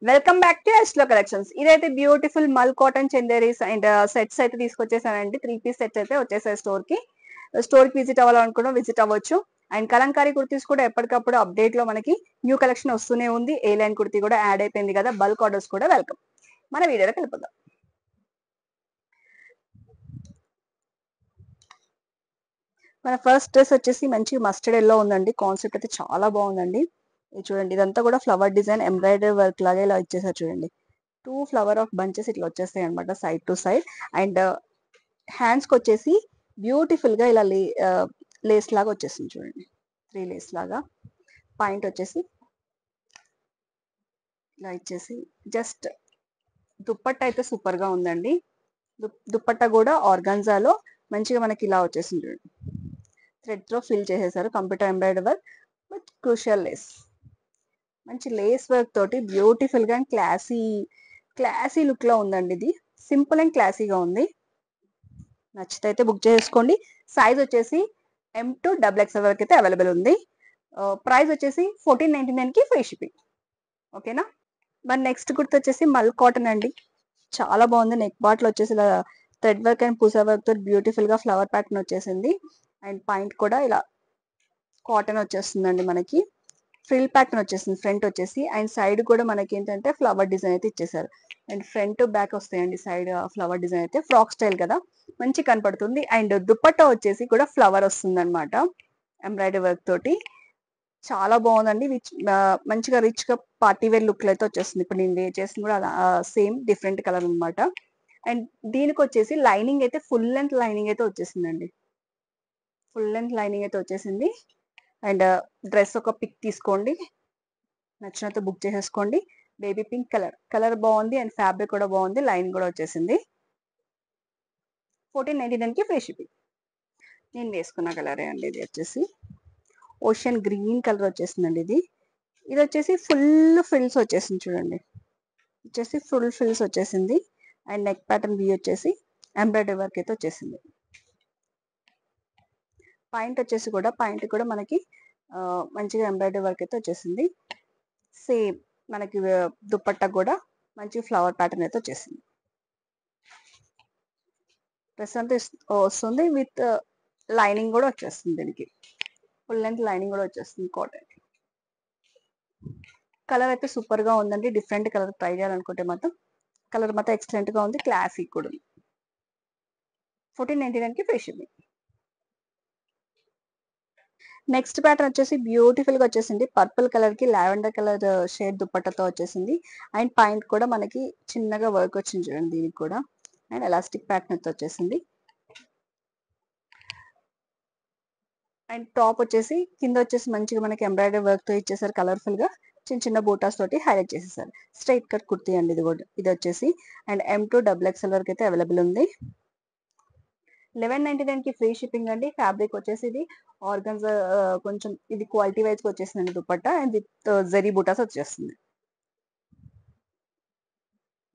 Welcome back to ఎస్లో collections. ఇదైతే beautiful mul cotton Chanderis and sets అయితే తీసుకొచ్చేసానండి. 3 పీస్ సెట్స్ అయితే వచ్చేసాయి స్టోర్ కి విజిట్ అవ్వాలనుకున్నా విజిట్ అవ్వచ్చు. అండ్ కలంకారీ కుర్తీస్ కూడా ఎప్పటికప్పుడు అప్డేట్ లో మనకి న్యూ కలెక్షన్ వస్తూనే ఉంది. ఏ లైన్ కుర్తీ కూడా యాడ్ అయిపోయింది కదా, బల్క్ ఆర్డర్స్ కూడా వెల్కమ్. మన వీడియోలో కలిపిద్దాం. మన ఫస్ట్ డ్రెస్ వచ్చేసి మంచి మస్టర్డ్ ఎల్లో ఉందండి. కాన్సెప్ట్ అయితే చాలా బాగుందండి. ఇది చూడండి, ఇదంతా కూడా ఫ్లవర్ డిజైన్ ఎంబ్రాయిడరీ వర్క్ లాగా ఇలా ఇచ్చేసారు చూడండి. 2 ఫ్లవర్ ఆఫ్ బంచెస్ ఇట్లా వచ్చేస్తాయి అనమాట side to side. And hands కి వచ్చేసి బ్యూటిఫుల్ గా ఇలా లేస్ లాగా వచ్చేసింది చూడండి. 3 లేస్ లాగా. పాయింట్ వచ్చేసి ఇలా ఇచ్చేసి జస్ట్ దుప్పట్ట అయితే సూపర్ గా ఉందండి. దుప్పట్ట కూడా ఆర్గాన్జాలో మంచిగా మనకి ఇలా వచ్చేసింది చూడండి. థ్రెడ్ తో ఫిల్ చేసేసారు. Computer embroidery work with crucial lace. మంచి లేస్ వర్క్ తోటి బ్యూటిఫుల్ గా క్లాసీ లుక్ లో ఉందండి. ఇది సింపుల్ అండ్ క్లాసీగా ఉంది. నచ్చితే అయితే బుక్ చేసుకోండి. సైజ్ వచ్చేసి M2XXL వరకు అయితే అవైలబుల్ ఉంది. ప్రైస్ వచ్చేసి 1499 కి ఫ్రీ షిప్పింగ్. ఓకేనా. మరి నెక్స్ట్ కుర్తి వచ్చేసి మల్ కాటన్ అండి. చాలా బాగుంది. నెక్ పార్ట్ లో వచ్చేసి ఇలా thread work and Pusa work తో బ్యూటిఫుల్ గా ఫ్లవర్ ప్యాటర్న్ వచ్చేసింది. అండ్ పాయింట్ కూడా ఇలా కాటన్ వచ్చేస్తుందండి. మనకి ఫ్రిల్ ప్యాటర్న్ వచ్చేసింది ఫ్రంట్ వచ్చేసి. అండ్ సైడ్ కూడా మనకి ఏంటంటే ఫ్లవర్ డిజైన్ అయితే ఇచ్చేసారు. అండ్ ఫ్రంట్ బ్యాక్ వస్తాయండి. సైడ్ ఫ్లవర్ డిజైన్ అయితే ఫ్రాక్ స్టైల్ కదా, మంచి కనపడుతుంది. అండ్ దుప్పట్టా వచ్చేసి కూడా ఫ్లవర్ వస్తుంది అనమాట ఎంబ్రాయిడరీ వర్క్ తోటి. చాలా బాగుందండి. మంచిగా రిచ్ గా పార్టీ వేర్ లుక్ అయితే వచ్చేస్తుంది. ఇప్పుడు నేను వేర్ చేసింది కూడా సేమ్ డిఫరెంట్ కలర్ అనమాట. అండ్ దీనికి వచ్చేసి లైనింగ్ అయితే ఫుల్ లెంత్ లైనింగ్ అయితే వచ్చేసిందండి. ఫుల్ లెంత్ లైనింగ్ అయితే వచ్చేసింది. అండ్ డ్రెస్ ఒక పిక్ తీసుకోండి, నచ్చినట్టు బుక్ చేసేసుకోండి. బేబీ పింక్ కలర్ బాగుంది. అండ్ ఫ్యాబ్రిక్ కూడా బాగుంది. లైన్ కూడా వచ్చేసింది. 1499 కి ఫ్రీ షిప్పింగ్. నేను వేసుకున్న కలరే అండి. ఇది వచ్చేసి ఓషన్ గ్రీన్ కలర్ వచ్చేసిందండి. ఇది వచ్చేసి ఫుల్ ఫ్రిల్స్ వచ్చేసింది చూడండి. ఫుల్ ఫ్రిల్స్ వచ్చేసింది. అండ్ నెక్ ప్యాటర్న్ వీ వచ్చేసి ఎంబ్రాయిడరీ వర్క్ అయితే వచ్చేసింది. పాయింట్ కూడా మనకి మంచిగా ఎంబ్రాయిడరీ వర్క్ అయితే వచ్చేసింది. సేమ్ మనకి దుప్పట్టా కూడా మంచి ఫ్లవర్ ప్యాటర్న్ అయితే వచ్చేసింది. డ్రెస్ అంతా వస్తుంది విత్ లైనింగ్ కూడా వచ్చేస్తుంది. దీనికి ఫుల్ లెంత్ లైనింగ్ కూడా వచ్చేస్తుంది. కాటన్ కలర్ అయితే సూపర్ గా ఉందండి. డిఫరెంట్ కలర్ ట్రై చేయాలనుకుంటే మాత్రం కలర్ మాత్రం ఎక్సలెంట్ గా ఉంది. క్లాసిక్ కూడా ఉంది. 1499 కి ఫ్రీ షిప్పింగ్. నెక్స్ట్ ప్యాటర్న్ వచ్చేసి బ్యూటిఫుల్ గా వచ్చేసింది. పర్పుల్ కలర్ కి లావెండర్ కలర్ షేడ్ దుప్పట్టతో వచ్చేసింది. అండ్ పాయింట్ కూడా మనకి చిన్నగా వర్క్ వచ్చింది చూడండి. దీనికి కూడా అండ్ ఎలాస్టిక్ ప్యాటర్న్ వచ్చేసింది. అండ్ టాప్ వచ్చేసి కింద వచ్చేసి మంచిగా మనకి ఎంబ్రాయిడరీ వర్క్ తో ఇచ్చేసారు. కలర్ఫుల్ గా చిన్న చిన్న బూటాస్ తోటి హైలైట్ చేసేసారు. స్ట్రైట్ కట్ కుర్తీ అండి ఇది వచ్చేసి. అండ్ M2XXL వరకు అయితే అవైలబుల్ ఉంది. 1199 కి ఫ్రీ షిప్పింగ్ అండి. ఫ్యాబ్రిక్ వచ్చేసి ఇది ఆర్గన్జా, కొంచెం ఇది క్వాలిటీ వైజ్ వచ్చేసిందండి దుపట్టా. అండ్ విత్ జరీ బూటాస్ వచ్చేస్తుంది.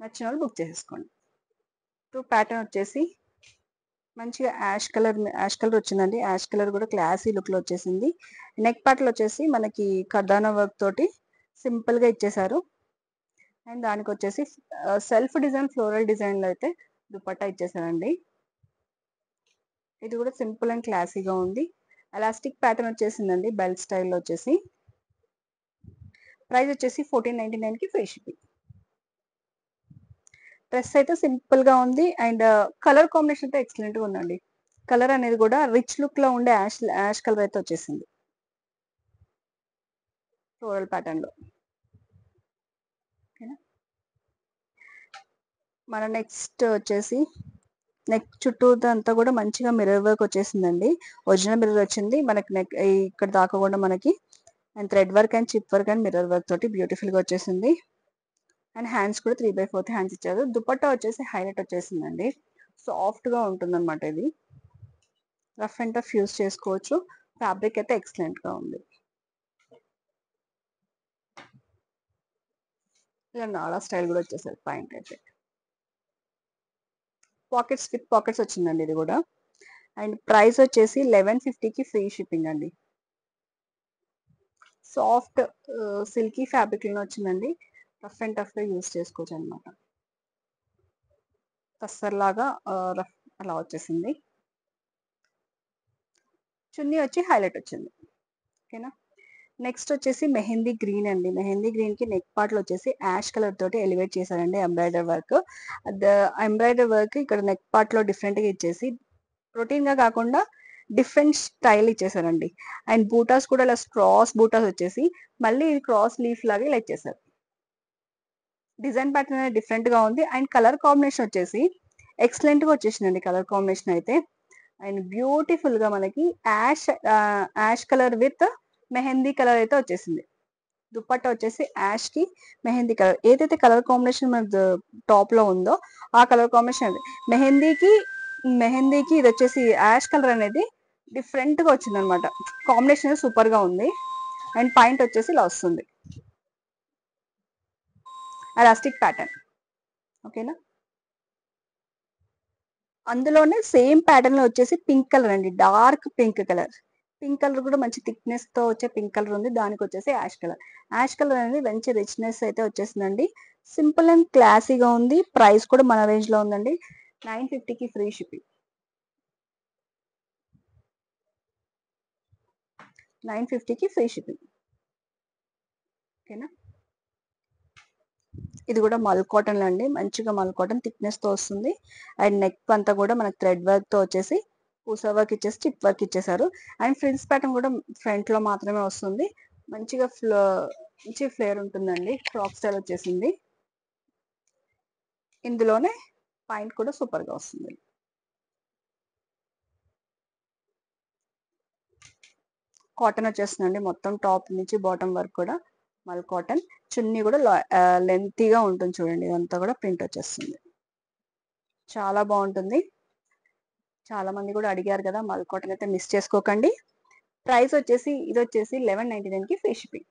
నచ్చిన వాళ్ళు బుక్ చేసేసుకోండి. ప్యాటర్న్ వచ్చేసి మంచిగా యాష్ కలర్ వచ్చిందండి. యాష్ కలర్ కూడా క్లాసీ లుక్ లో వచ్చేసింది. నెక్ పార్ట్ వచ్చేసి మనకి కర్దానా వర్క్ తోటి సింపుల్ గా ఇచ్చేసారు. అండ్ దానికి వచ్చేసి సెల్ఫ్ డిజైన్ ఫ్లోరల్ డిజైన్ లో అయితే దుపట్టా ఇచ్చేసారండి. ఇది కూడా సింపుల్ అండ్ క్లాసీగా ఉంది. ఎలాస్టిక్ ప్యాటర్న్ వచ్చేసిందండి బెల్ట్ స్టైల్లో వచ్చేసి. ప్రైస్ వచ్చేసి 1499 కి ఫ్రీ షిప్పింగ్. డ్రెస్ అయితే సింపుల్ గా ఉంది. అండ్ కలర్ కాంబినేషన్ అయితే ఎక్సలెంట్ గా ఉందండి. కలర్ అనేది కూడా రిచ్ లుక్ లో ఉండే యాష్ కలర్ అయితే వచ్చేసింది ఫ్లోరల్ ప్యాటర్న్ లో. మన నెక్స్ట్ వచ్చేసి నెక్ చుట్టూ అంతా కూడా మంచిగా మిర్రర్ వర్క్ వచ్చేసిందండి. ఒరిజినల్ మిర్రర్ వచ్చింది మనకి. నెక్ ఇక్కడ దాకా కూడా మనకి and thread work and chip work and mirror work తోటి బ్యూటిఫుల్ గా వచ్చేసింది. అండ్ హ్యాండ్స్ కూడా 3/4 హ్యాండ్స్ ఇచ్చారు. దుపట్టా వచ్చేసి హైలైట్ వచ్చేసిందండి. సాఫ్ట్ గా ఉంటుంది అనమాట. ఇది రఫ్ అండ్ టఫ్ యూస్ చేసుకోవచ్చు. ఫ్యాబ్రిక్ అయితే ఎక్సలెంట్ గా ఉంది. ఇలా నాలా స్టైల్ కూడా వచ్చేసారు. పాయింట్ అయితే పాకెట్స్ విత్ పాకెట్స్ వచ్చిందండి ఇది కూడా. అండ్ ప్రైస్ వచ్చేసి 1150 కి ఫ్రీ షిప్పింగ్ అండి. సాఫ్ట్ సిల్కీ ఫ్యాబ్రిక్ లో వచ్చిందండి. రఫ్ అండ్ టఫ్ గా యూస్ చేసుకోవచ్చు అనమాట. తస్సర్లాగా రఫ్ అలా వచ్చేసింది. చున్నీ వచ్చి హైలైట్ వచ్చింది. ఓకేనా. నెక్స్ట్ వచ్చేసి మెహందీ గ్రీన్ అండి. మెహందీ గ్రీన్ కి నెక్ పార్ట్ లో వచ్చేసి యాష్ కలర్ తోటి ఎలివేట్ చేశారండి ఎంబ్రాయిడరీ వర్క్. ఎంబ్రాయిడరీ వర్క్ ఇక్కడ నెక్ పార్ట్ లో డిఫరెంట్ గా ఇచ్చేసి రొటీన్ గా కాకుండా డిఫరెంట్ స్టైల్ ఇచ్చేసారండి. అండ్ బూటాస్ కూడా ఇలా క్రాస్ బూటాస్ వచ్చేసి మళ్ళీ ఇది క్రాస్ లీఫ్ లాగా ఇలా ఇచ్చేసారు. డిజైన్ ప్యాటర్న్ అనేది డిఫరెంట్ గా ఉంది. అండ్ కలర్ కాంబినేషన్ వచ్చేసి ఎక్సలెంట్ గా వచ్చేసిందండి కలర్ కాంబినేషన్ అయితే. అండ్ బ్యూటిఫుల్ గా మనకి ash colour with mehndi colour అయితే వచ్చేసింది. దుప్పట్టా వచ్చేసి యాష్ కి మెహందీ కలర్, ఏదైతే కలర్ కాంబినేషన్ మన టాప్ లో ఉందో ఆ కలర్ కాంబినేషన్ అది. మెహందీకి ఇది వచ్చేసి యాష్ కలర్ అనేది డిఫరెంట్ గా వచ్చింది అనమాట. కాంబినేషన్ సూపర్ గా ఉంది. అండ్ పాయింట్ వచ్చేసి ఇలా వస్తుంది ఎలాస్టిక్ ప్యాటర్న్. ఓకేనా. అందులోనే సేమ్ ప్యాటర్న్ లో వచ్చేసి పింక్ కలర్ అండి, dark pink colour. Pink colour కూడా మంచి థిక్నెస్ తో వచ్చే పింక్ కలర్ ఉంది. దానికి వచ్చేసి యాష్ కలర్. యాష్ కలర్ అనేది మంచి రిచ్నెస్ అయితే వచ్చేసిందండి. సింపుల్ అండ్ క్లాసీగా ఉంది. ప్రైస్ కూడా మన రేంజ్ లో ఉందండి. 950కి ఫ్రీ షిప్పింగ్. 950కి ఫ్రీ షిప్పింగ్. ఓకేనా. ఇది కూడా మల్ కాటన్ అండి. మంచిగా మల్ కాటన్ థిక్నెస్ తో వస్తుంది. అండ్ నెక్ అంతా కూడా మనకి థ్రెడ్ వర్క్ తో వచ్చేసి పూసా వర్క్ ఇచ్చేసి చిప్ వర్క్ ఇచ్చేసారు. అండ్ ఫ్రిల్స్ ప్యాటర్న్ కూడా ఫ్రంట్ లో మాత్రమే వస్తుంది. మంచిగా మంచి ఫ్లేర్ ఉంటుందండి. ఫ్రాక్ స్టైల్ వచ్చేసింది. ఇందులోనే పాయింట్ కూడా సూపర్ గా వస్తుంది. కాటన్ వచ్చేస్తుందండి. మొత్తం టాప్ నుంచి బాటమ్ వరకు కూడా మల్ కాటన్. చున్నీ కూడా లెంతీగా ఉంటుంది చూడండి. ఇదంతా కూడా ప్రింట్ వచ్చేస్తుంది. చాలా బాగుంటుంది. చాలా మంది కూడా అడిగారు కదా, మల్ కాటన్ అయితే మిస్ చేసుకోకండి. ప్రైస్ వచ్చేసి ఇది వచ్చేసి 1199 కి ఫ్రీ షిప్పింగ్.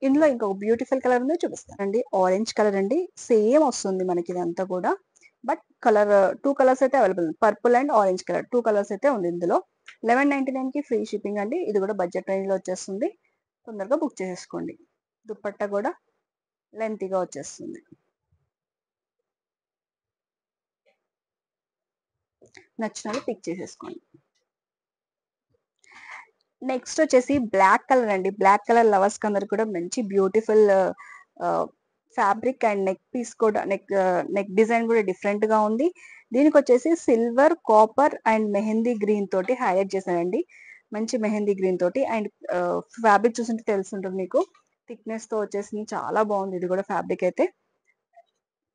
ఇందులో ఇంకొక బ్యూటిఫుల్ కలర్ ఉంది, చూపిస్తానండి. ఆరెంజ్ కలర్ అండి. సేమ్ వస్తుంది మనకి ఇదంతా కూడా. బట్ కలర్ 2 కలర్స్ అయితే available. Purple and orange colour 2 colours అయితే ఉంది ఇందులో. 1199 కి ఫ్రీ షిప్పింగ్ అండి. ఇది కూడా బడ్జెట్ రేంజ్ లో వచ్చేస్తుంది. తొందరగా బుక్ చేసేసుకోండి. దుప్పట్టా కూడా లెంతీగా వచ్చేస్తుంది. నచ్చిన పిక్ చేసేసుకోండి. నెక్స్ట్ వచ్చేసి బ్లాక్ కలర్ అండి. బ్లాక్ కలర్ లవర్స్ కి అందరు కూడా మంచి beautiful fabric and neck piece కూడా నెక్ డిజైన్ కూడా డిఫరెంట్ గా ఉంది. దీనికి వచ్చేసి silver, copper and mehndi green తోటి హైలైట్ చేశారండి. మంచి మెహందీ గ్రీన్ తోటి. అండ్ ఫ్యాబ్రిక్ చూస్తుంటే తెలుసుంటుంది మీకు. థిక్నెస్ తో వచ్చేసింది. చాలా బాగుంది ఇది కూడా ఫ్యాబ్రిక్ అయితే.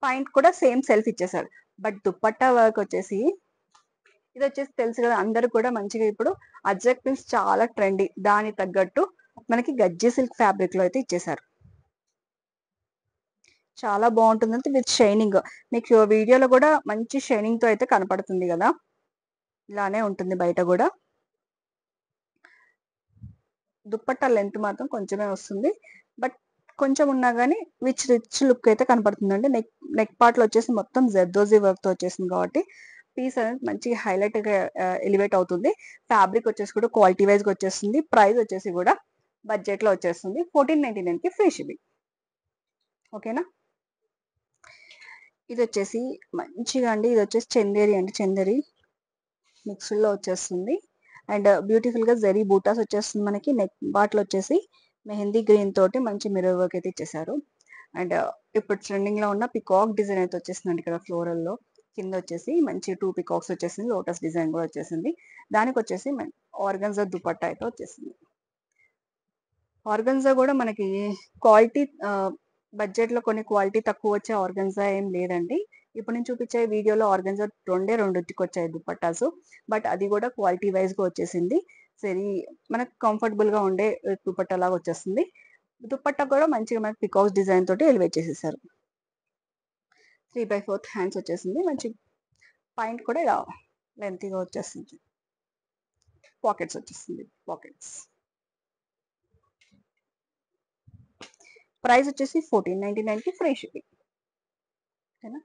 పాయింట్ కూడా సేమ్ సెల్ఫ్ ఇచ్చేసారు. బట్ దుప్పట్టా వర్క్ వచ్చేసి ఇది వచ్చేసి తెలుసు కదా అందరు కూడా మంచిగా ఇప్పుడు అజ్రక్ ప్రింట్స్ చాలా ట్రెండీ. దాని తగ్గట్టు మనకి గజ్జి సిల్క్ ఫ్యాబ్రిక్ లో అయితే ఇచ్చేసారు. చాలా బాగుంటుంది విత్ షైనింగ్. మీకు వీడియోలో కూడా మంచి షైనింగ్ తో అయితే కనపడుతుంది కదా. ఇలానే ఉంటుంది బయట కూడా. దుప్పట్టా లెంత్ మాత్రం కొంచెమే వస్తుంది. బట్ కొంచెం ఉన్నా కానీ రిచ్ లుక్ అయితే కనపడుతుందండి. నెక్ పార్ట్ లో వచ్చేసి మొత్తం జెర్దోజీ వర్క్ తో వచ్చేసింది కాబట్టి పీస్ అనేది మంచిగా హైలైట్ గా ఎలివేట్ అవుతుంది. ఫ్యాబ్రిక్ వచ్చేసి కూడా క్వాలిటీ వైజ్ గా వచ్చేస్తుంది. ప్రైస్ వచ్చేసి కూడా బడ్జెట్ లో వచ్చేస్తుంది. 1499 కి ఫ్రీ షిప్పింగ్. ఓకేనా. ఇది వచ్చేసి మంచిగా అండి. ఇది వచ్చేసి చందేరి అండి. చందేరి మిక్స్డ్ లో వచ్చేస్తుంది. అండ్ బ్యూటిఫుల్ గా జరీ బూటాస్ వచ్చేస్తుంది మనకి. నెక్ బాట్లు వచ్చేసి మెహందీ గ్రీన్ తోటి మంచి మిర్రర్ వర్క్ అయితే ఇచ్చేసారు. అండ్ ఇప్పుడు ట్రెండింగ్ లో ఉన్న పికాక్ డిజైన్ అయితే వచ్చేసిందండి ఇక్కడ ఫ్లోరల్ లో. కింద వచ్చేసి మంచి 2 పికాక్స్ వచ్చేసింది. లోటస్ డిజైన్ కూడా వచ్చేసింది. దానికి వచ్చేసి ఆర్గన్జా దుపట్టా అయితే వచ్చేసింది. ఆర్గన్జా కూడా మనకి క్వాలిటీ బడ్జెట్ లో కొన్ని క్వాలిటీ తక్కువ వచ్చే ఆర్గన్జా ఏం లేదండి. ఇప్పుడు నేను చూపించే వీడియోలో ఆర్గన్జా రెండు వచ్చాయి దుపట్టాస్. బట్ అది కూడా క్వాలిటీ వైజ్ గా వచ్చేసింది. సరే మనకు కంఫర్టబుల్ గా ఉండే దుపట్టా లాగా వచ్చేస్తుంది. దుపట్టా కూడా మంచిగా మనకి పికాక్స్ డిజైన్ తోటి ఎలివేట్ చేసేసారు. 3/4 హ్యాండ్స్ వచ్చేసింది. మంచి పాయింట్ కూడా ఇలా లెంతీగా వచ్చేస్తుంది. పాకెట్స్ వచ్చేస్తుంది. పాకెట్స్. ప్రైస్ వచ్చేసి 1499 కి ఫ్రీ షిప్పింగ్. ఓకేనా.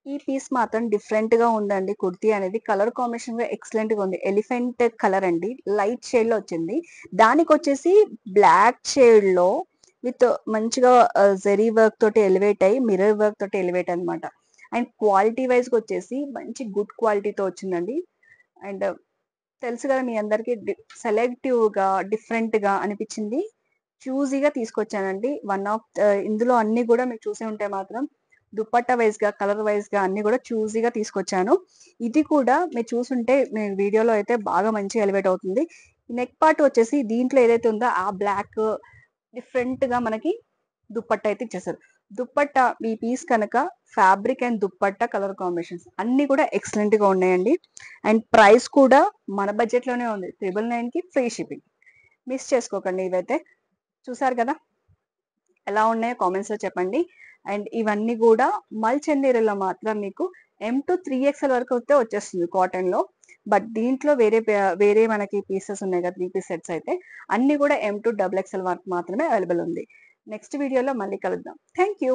ఈ పీస్ మాత్రం డిఫరెంట్ గా ఉందండి. కుర్తీ అనేది కలర్ కాంబినేషన్ గా ఎక్సలెంట్ గా ఉంది. ఎలిఫెంట్ కలర్ అండి. లైట్ షేడ్ లో వచ్చింది. దానికి వచ్చేసి బ్లాక్ షేడ్ లో విత్ మంచిగా జెరీ వర్క్ తోటి ఎలివేట్ అయ్యి మిర్రర్ వర్క్ తోటి ఎలివేట్ అనమాట. అండ్ క్వాలిటీ వైజ్గా వచ్చేసి మంచి గుడ్ క్వాలిటీతో వచ్చిందండి. అండ్ తెలుసు కదా మీ అందరికి సెలెక్టివ్గా డిఫరెంట్గా అనిపించింది, చూజీగా తీసుకొచ్చానండి. వన్ ఆఫ్ ఇందులో అన్ని కూడా మీరు చూసే ఉంటే మాత్రం దుపట్టా వైజ్ గా కలర్ వైజ్ గా అన్ని కూడా చూజీగా తీసుకొచ్చాను. ఇది కూడా మీరు చూసుంటే నేను వీడియోలో అయితే బాగా మంచిగా ఎలివేట్ అవుతుంది. నెక్ పార్ట్ వచ్చేసి దీంట్లో ఏదైతే ఉందో ఆ బ్లాక్ డిఫరెంట్ గా మనకి దుప్పట్టా అయితే ఇచ్చేసారు. దుప్పట్టా ఈ పీస్ కనుక fabric and dupatta colour combinations అన్ని కూడా ఎక్సలెంట్ గా ఉన్నాయండి. అండ్ ప్రైస్ కూడా మన బడ్జెట్ లోనే ఉంది, 999 కి ఫ్రీ షిప్పింగ్. మిస్ చేసుకోకండి. ఇవైతే చూసారు కదా ఎలా ఉన్నాయో కామెంట్స్ లో చెప్పండి. అండ్ ఇవన్నీ కూడా మల్ చందేరిలో మాత్రం మీకు M to 3XL వరకు అయితే వచ్చేస్తుంది కాటన్ లో. బట్ దీంట్లో వేరే మనకి పీసెస్ ఉన్నాయి కదా, 3 పీస్ సెట్స్ అయితే అన్ని కూడా M to XXL వరకు మాత్రమే అవైలబుల్ ఉంది. నెక్స్ట్ వీడియోలో మళ్ళీ కలుద్దాం. Thank you.